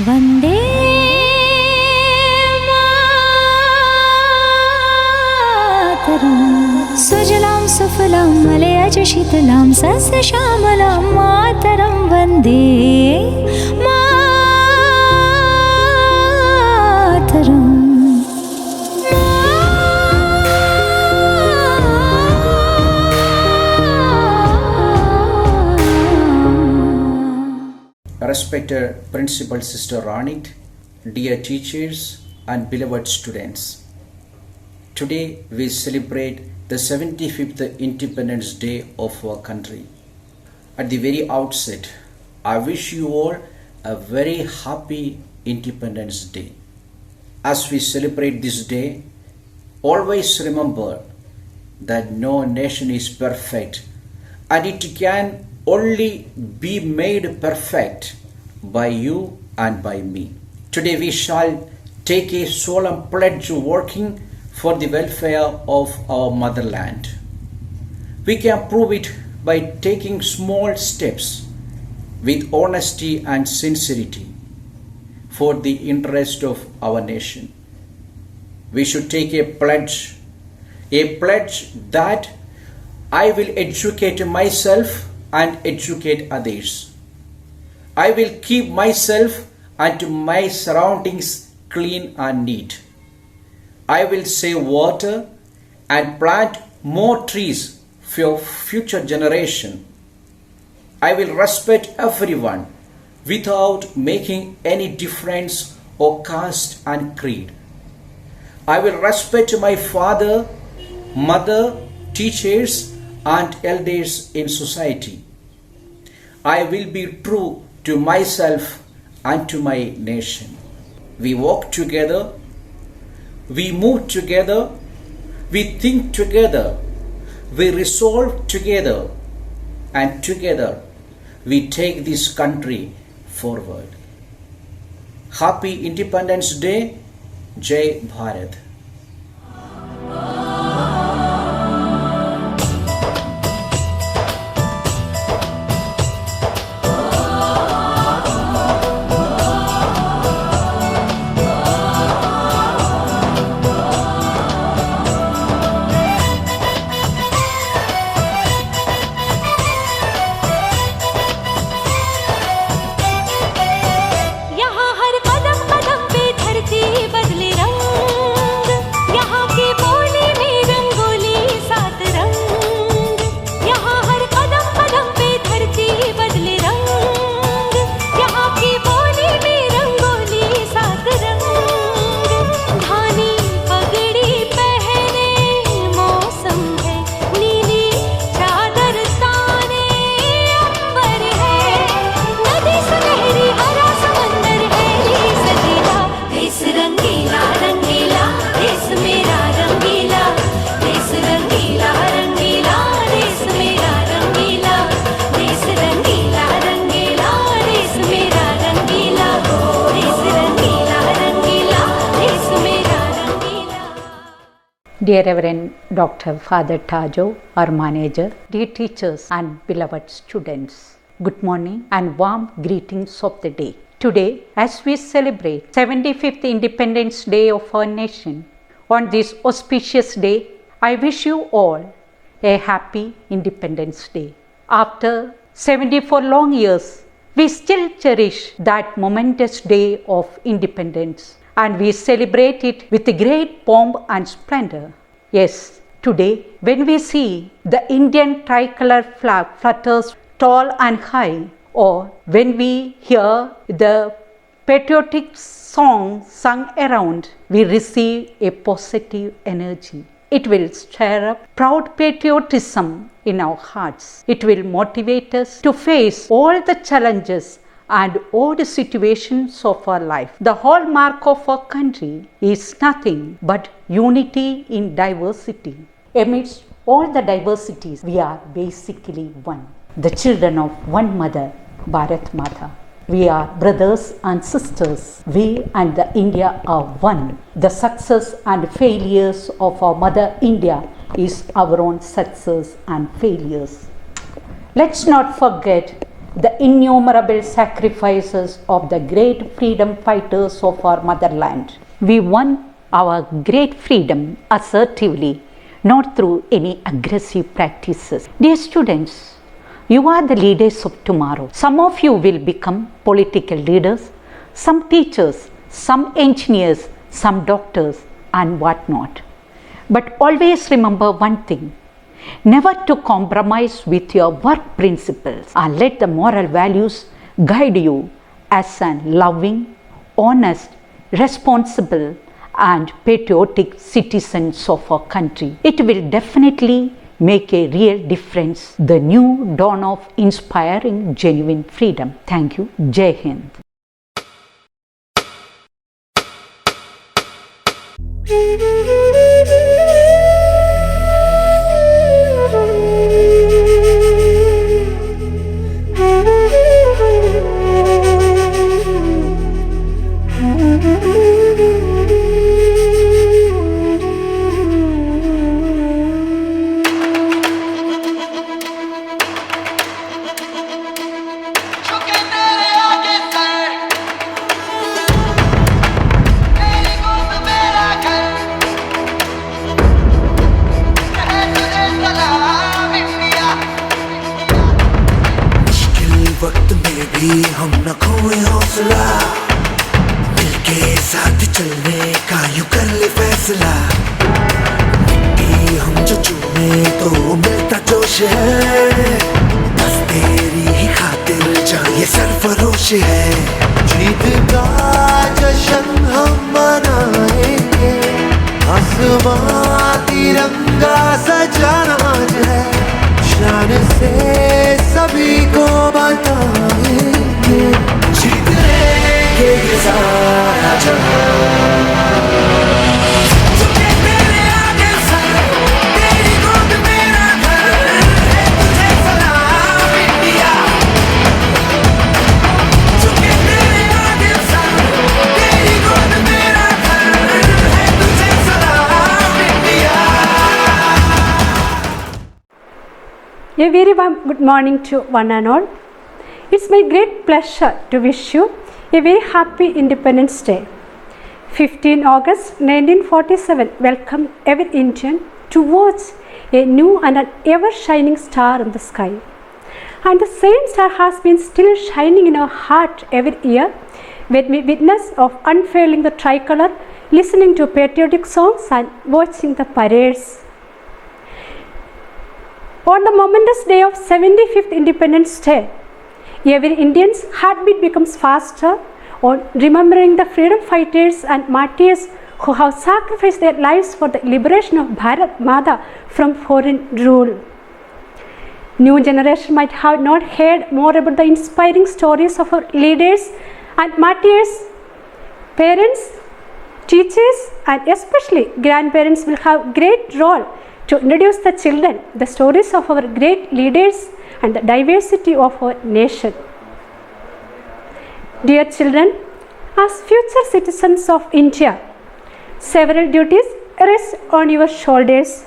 वन्दे मातरम् सुजलां सुफलां मलयज शीतलां सस्यश्यामलां मातरं Vande Mataram. Respected Principal Sister Ranit, dear teachers and beloved students, today we celebrate the 75th Independence Day of our country. At the very outset, I wish you all a very happy Independence Day. As we celebrate this day, always remember that no nation is perfect and it can only be made perfect by you and by me. Today we shall take a solemn pledge working for the welfare of our motherland. We can prove it by taking small steps with honesty and sincerity for the interest of our nation. We should take a pledge that I will educate myself and educate others. I will keep myself and my surroundings clean and neat. I will save water and plant more trees for future generation. I will respect everyone without making any difference or caste and creed. I will respect my father, mother, teachers and elders in society. I will be true to myself and to my nation. We walk together, we move together, we think together, we resolve together, and together we take this country forward. Happy Independence Day, Jai Bharat. Dear Reverend Dr. Father Tajo, our manager, dear teachers and beloved students, good morning and warm greetings of the day. Today, as we celebrate 75th Independence Day of our nation, on this auspicious day, I wish you all a happy Independence Day. After 74 long years, we still cherish that momentous day of independence and we celebrate it with great pomp and splendor. Yes, today when we see the Indian tricolor flag flutters tall and high, or when we hear the patriotic song sung around, we receive a positive energy. It will stir up proud patriotism in our hearts. It will motivate us to face all the challenges and all the situations of our life. The hallmark of our country is nothing but unity in diversity. Amidst all the diversities, we are basically one. The children of one mother, Bharat Mata. We are brothers and sisters. We and the India are one. The success and failures of our mother India is our own success and failures. Let's not forget the innumerable sacrifices of the great freedom fighters of our motherland. We won our great freedom assertively, not through any aggressive practices. Dear students, you are the leaders of tomorrow. Some of you will become political leaders, some teachers, some engineers, some doctors, and whatnot. But always remember one thing: never to compromise with your work principles, and let the moral values guide you as a loving, honest, responsible, and patriotic citizens of our country. It will definitely make a real difference, the new dawn of inspiring, genuine freedom. Thank you. Jai Hind. वक्त में भी हम न खोए हौसला, मिलके साथ चलने का यूं कर ले फैसला। मिट्टी हम जो चूमे तो मिलता जोश है, बस तेरी ही खातिर जहाँ ये सरफरोश है। जीत का जश्न हम मनाएंगे, आसमां तिरंगा सजाना है, शान से सभी को बताएंगे, जीत लेंगे ये सारा जहां। झुके तेरे आगे सर, तेरी गोद मेरा घर है, तुझे सलाम इंडिया। झुके तेरे आगे सर, तेरी गोद मेरा घर है, तुझे सलाम India. A very warm good morning to one and all. It's my great pleasure to wish you a very happy Independence Day. 15 August 1947 welcomed every Indian to watch a new and an ever shining star in the sky. And the same star has been still shining in our heart every year when we witness of unfurling the tricolor, listening to patriotic songs and watching the parades. On the momentous day of 75th Independence Day, every Indian's heartbeat becomes faster on remembering the freedom fighters and martyrs who have sacrificed their lives for the liberation of Bharat Mata from foreign rule. New generation might have not heard more about the inspiring stories of our leaders and martyrs. Parents, teachers, and especially grandparents will have great role to introduce the children the stories of our great leaders and the diversity of our nation. Dear children, as future citizens of India, several duties rest on your shoulders.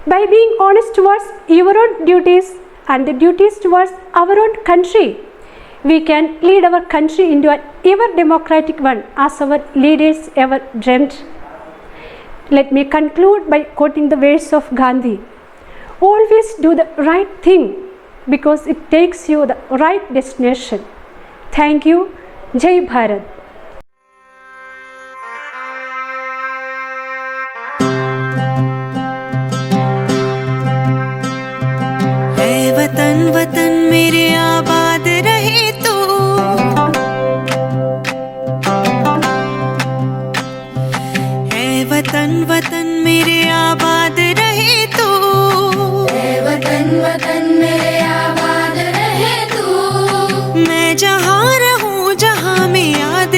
By being honest towards your own duties and the duties towards our own country, we can lead our country into an ever democratic one as our leaders ever dreamt. Let me conclude by quoting the words of Gandhi. Always do the right thing because it takes you the right destination. Thank you. Jai Bharat. ऐ वतन वतन मेरे आबाद रहे तू, वतन वतन मेरे आबाद रहे तू, वतन वतन मेरे आबाद रहे तू। मैं जहाँ रहूँ जहाँ में याद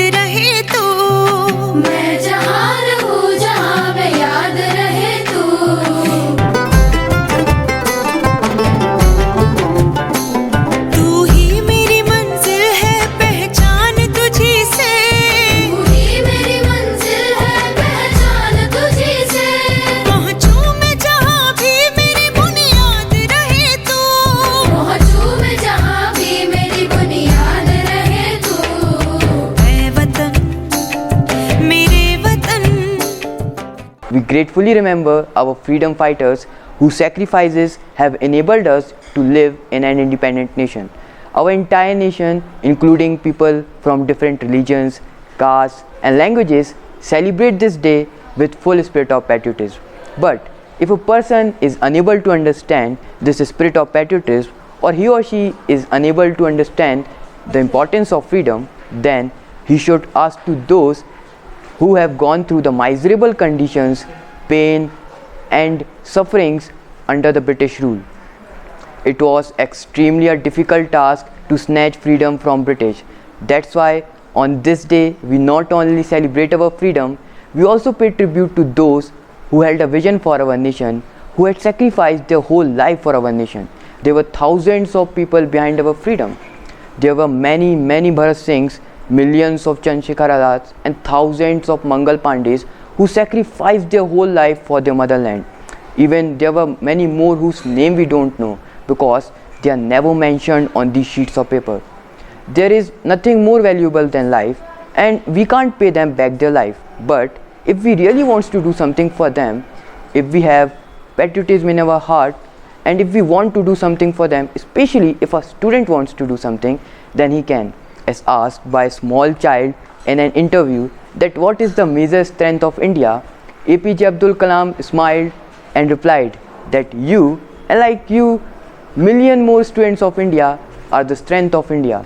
gratefully remember our freedom fighters whose sacrifices have enabled us to live in an independent nation. Our entire nation, including people from different religions, castes and languages, celebrate this day with full spirit of patriotism. But if a person is unable to understand this spirit of patriotism, or he or she is unable to understand the importance of freedom, then he should ask to those who have gone through the miserable conditions, pain and sufferings under the British rule. It was extremely a difficult task to snatch freedom from British. That's why on this day we not only celebrate our freedom, we also pay tribute to those who held a vision for our nation, who had sacrificed their whole life for our nation. There were thousands of people behind our freedom. There were many Bharat Singhs, millions of Chandrasekhar Azads and thousands of Mangal Pandes who sacrificed their whole life for their motherland. Even there were many more whose name we don't know because they are never mentioned on these sheets of paper. There is nothing more valuable than life, and we can't pay them back their life. But if we really want to do something for them, if we have patriotism in our heart, and if we want to do something for them, especially if a student wants to do something, then he can. As asked by a small child in an interview that what is the major strength of India, APJ Abdul Kalam smiled and replied that you, and like you, million more students of India are the strength of India.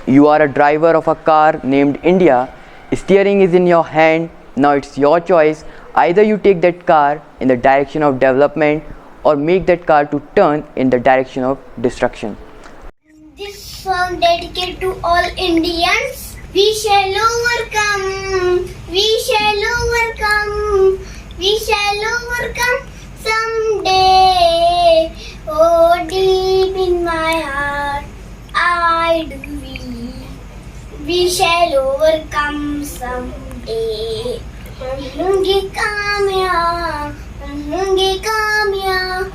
You are a driver of a car named India. Steering is in your hand. Now it's your choice. Either you take that car in the direction of development or make that car to turn in the direction of destruction. This song dedicated to all Indians. We shall overcome. We shall overcome. We shall overcome someday. Oh, deep in my heart, I do believe we shall overcome someday. हम होंगे कामयाब, हम होंगे कामयाब,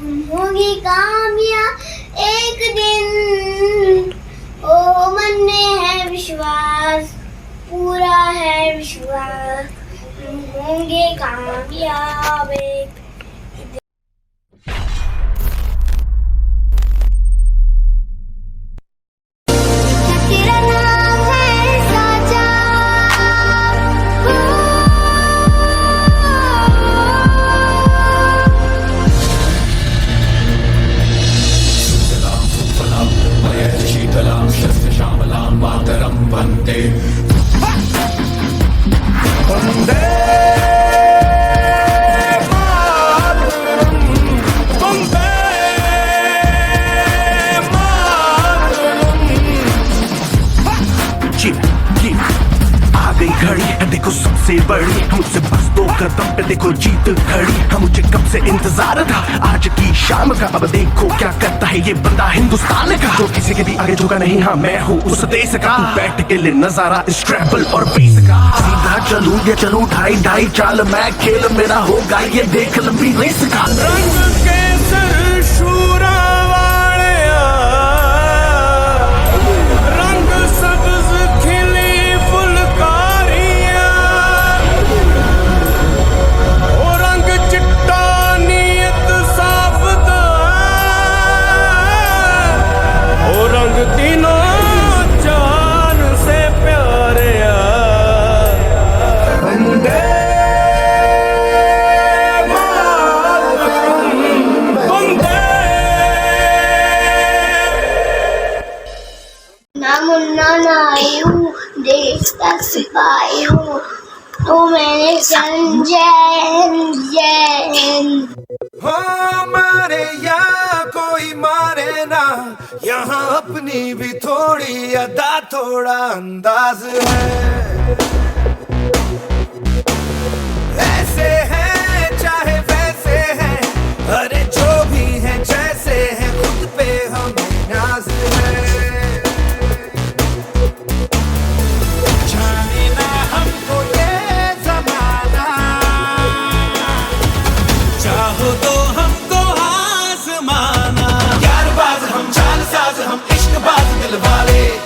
हम होंगे कामयाब एक दिन। ओ मन में है विश्वास, पूरा है विश्वास, हम होंगे कामयाब एक दिन। तेरा नाम है साजा, शीतलां शस्त्रश्यामलां मातरं वन्दे वन्दे घड़ी है देखो सबसे बड़ी, मुझसे बस 2 कदम पे देखो जीत खड़ी है। मुझे कब से इंतजार था आज की शाम का, अब देखो क्या करता है ये बंदा हिंदुस्तान का, जो किसी के भी आगे झुका नहीं। हाँ मैं हूँ उस देश का, बैठ के ले नजारा इस ट्रैवल और बेस का। सीधा चलूं या चलूं ढाई ढाई चाल, मैं खेल मेरा होगा ये देख लंबी रेस का। रंग केसर शूरा देश का सिपाही हूँ, तो मैंने जय हिंद। हो मारे या कोई मारे ना, यहाँ अपनी भी थोड़ी अदा थोड़ा अंदाज है। ऐसे हैं चाहे वैसे हैं, अरे जो भी हैं जैसे हैं, खुद पे हमें नाज है।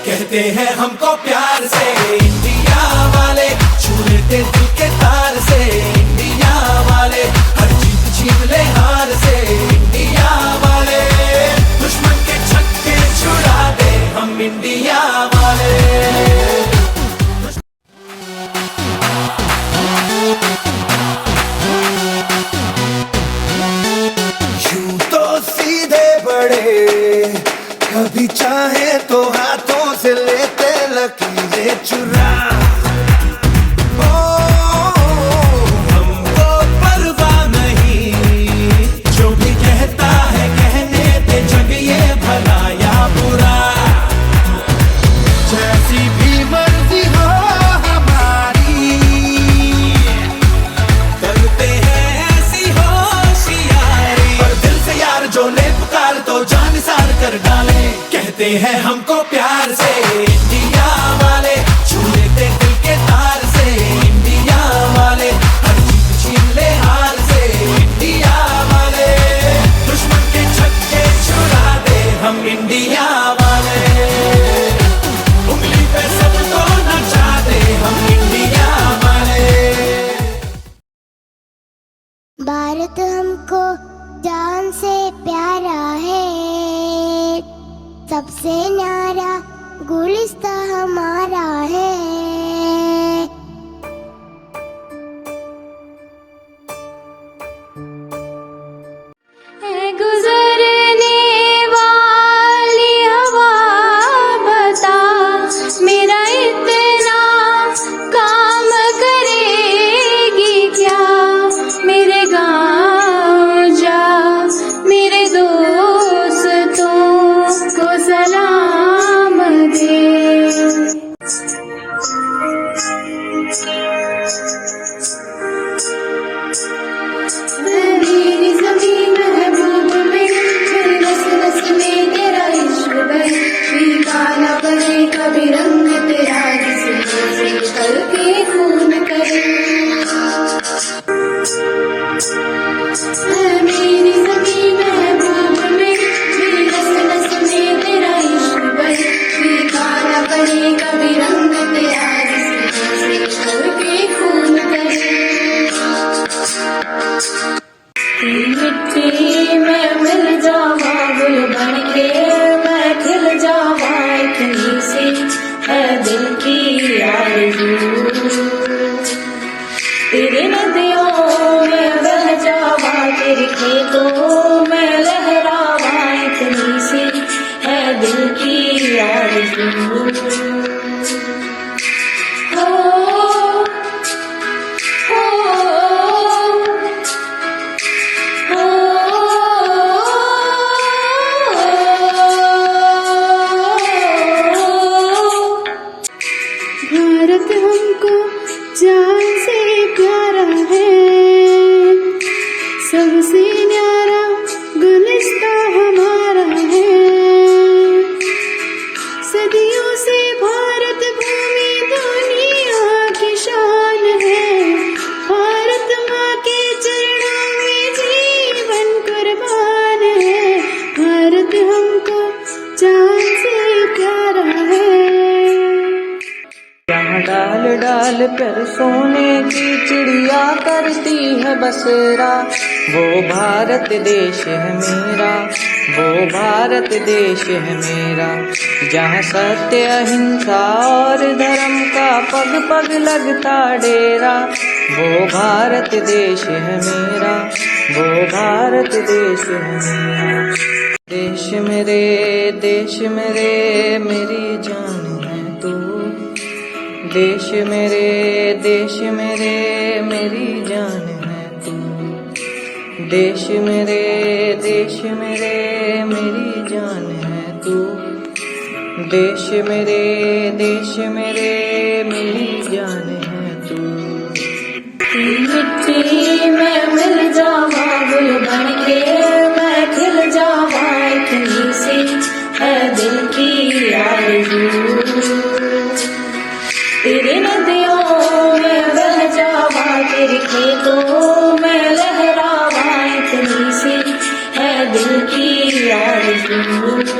कहते हैं हमको प्यार से इंडिया वाले, छू लेते दिल के तार से इंडिया लकीरें चुरा। ओ हमको परवाह नहीं, जो भी कहता है कहने दे, जग ये भला या बुरा। जैसी भी मर्जी हो हमारी, करते हैं ऐसी होशियारी। पर दिल से यार जो ले पुकार तो जान सार कर डाले, कहते हैं हमको प्यार से इंडिया वाले, छू लेते दिल के तार से इंडिया वाले, हर जीत छीन ले हार से इंडिया वाले, दुश्मन के छक्के छुड़ा दे हम इंडिया वाले, उंगली पे सबको नचा दे हम इंडिया वाले। भारत हमको जान से प्यारा है, सबसे न्यारा गुलिस्ता हमारा है। गुजरने वाली हवा बता, मेरा इतना काम करेगी क्या, मेरे गाँव जा मेरे दोस्तों को सलाम दे। मेरी ज़मीं महबूब में, फिर नस नस में तेरा इश्क बहे, फीका न पड़े कभी रंग तेरा, जिसे करके खून करे। मेरी ज़मीं महबूब में, फिर नस नस में तेरा इश्क बहे, फीका न पड़े कभी रंग तेरा, जिसे करके खून करे। मिट्टी में मिल जावा गुल बन के, मैं खिल जावा इतनी सी है दिल की आरज़ू, तेरी नदियों में बह जावा, तेरे खेतों में लहरावा, इतनी सी है दिल की आरज़ू। भारत हमको जान से प्यारा है, सबसे न्यारा गुलिस्ता हमारा है। सदियों से भारत भूमि दुनिया की शान है, भारत माँ के चरणों में जीवन कुर्बान है। भारत हमको जान से प्यारा है। यहाँ डाल डाल पर सोने की चिड़िया करती है बसेरा, वो भारत देश है मेरा, वो भारत देश है मेरा। जहाँ सत्य अहिंसा और धर्म का पग पग लगता डेरा, वो भारत देश है मेरा, वो भारत देश है मेरा। देश मेरे मेरी जान है तू, देश मेरे मेरी जान है तू, देश मेरे मेरी जान है तू, देश मेरे मेरी जान है तू। मिट्टी में मिल जावा गुल बन के, मैं खिल जावा इतनी सी है दिल की आरज़ू, तेरी नदियों में बह जावा, तेरे खेतों में लहरावा, इतनी सी है दिल की आरज़ू।